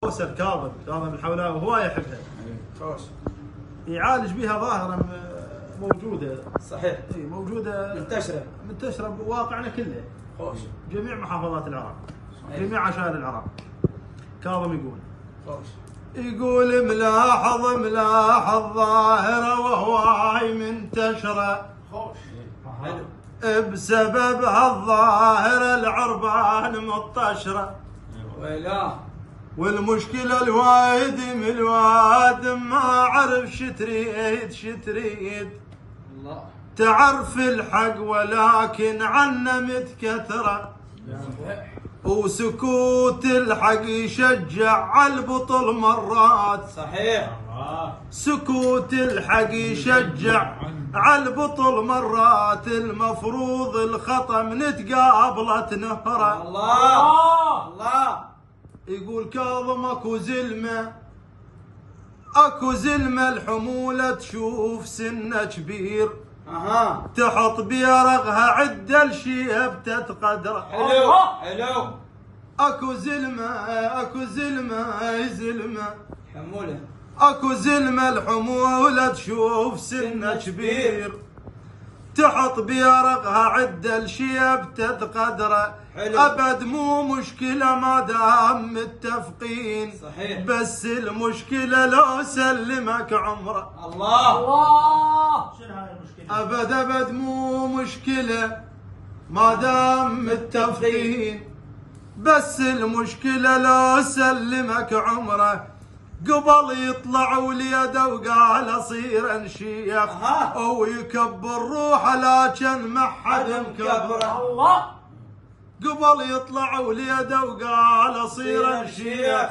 وسل كاظم الحولاوي هوايه يحبها. خوش. يعالج بها ظاهره موجوده. صحيح. اي موجوده منتشره بواقعنا كله. خوش. جميع محافظات العراق. صحيح. جميع عشائر العراق. كاظم يقول. خوش. يقول ملاحظ ظاهره وهواي منتشره. خوش. حلو. بسبب هالظاهره العربان مطشره. ويلا. والمشكلة الوايد من الواد ما عرف شتريد الله. تعرف الحق ولكن عنا متكثرة. وسكوت الحق يشجع على البطل مرات. صحيح. سكوت الحق يشجع على البطل مرات. المفروض الخطأ نتقابلت نهرة. الله. يقول كاظم اكو زلمه الحموله تشوف سنه كبير. تحط بيرغها عده الشيب تتقدر. حلو. اكو زلمه حموله. اكو زلمه الحموله تشوف سنه كبير. تحط بيرغها عدة الشيب تتقدره. ابد مو مشكله ما دام متفقين. صحيح. بس المشكله لو سلمك عمره. الله. شنو هاي المشكله؟ ابد مو مشكله ما دام متفقين. بس المشكله لو سلمك عمره. قبل يطلع وليده وقال اصير شيخ. ويكبر روحه لكن ما حد مكبره. الله. قبل يطلع وليده وقال اصير شيخ.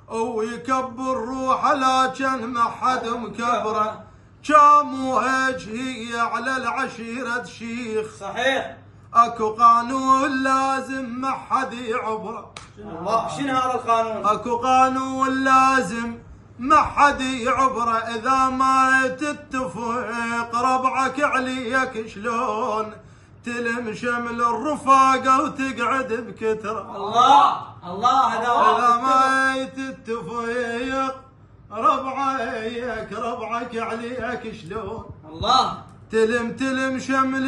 ويكبر روحه لكن ما حد مكبره. كام وجهي على العشيرة شيخ. صحيح. اكو قانون لازم ما حد يعبره. الله. شنو هذا القانون؟ اكو قانون لازم ما حد يعبره. اذا ما تتفق ربعك عليك شلون تلم شمل الرفاقه وتقعد بكثره. الله. هذا اذا ما تتفق ربعك عليك شلون الله. تلم شمل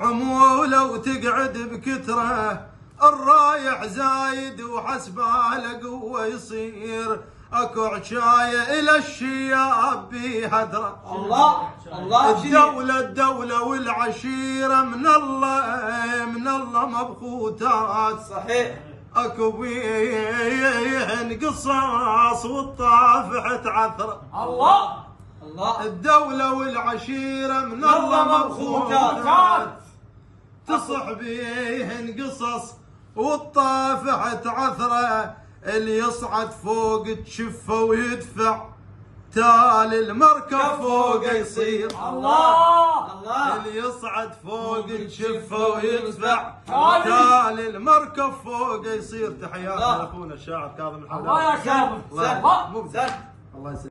الحموله وتقعد بكثره. الرايح زايد وحسبه لقوه يصير. اكو عشايه الى الشياب بهدره. الله. الدوله والعشيره من الله مبخوتات. صحيح. اكو بيهن قصاص والطافح تعثره. الله. الدوله والعشيره من الله مبخوتات. تصح بيهن قصص والطافح تعثره. اللي يصعد فوق تشفه ويدفع تالي المركب فوق يصير. الله. اللي يصعد فوق تشفه ويدفع تالي المركب فوق يصير. تحياتنا لاخونا الشاعر كاظم الحولاوي. الله يا كاظم. الله يسلمك.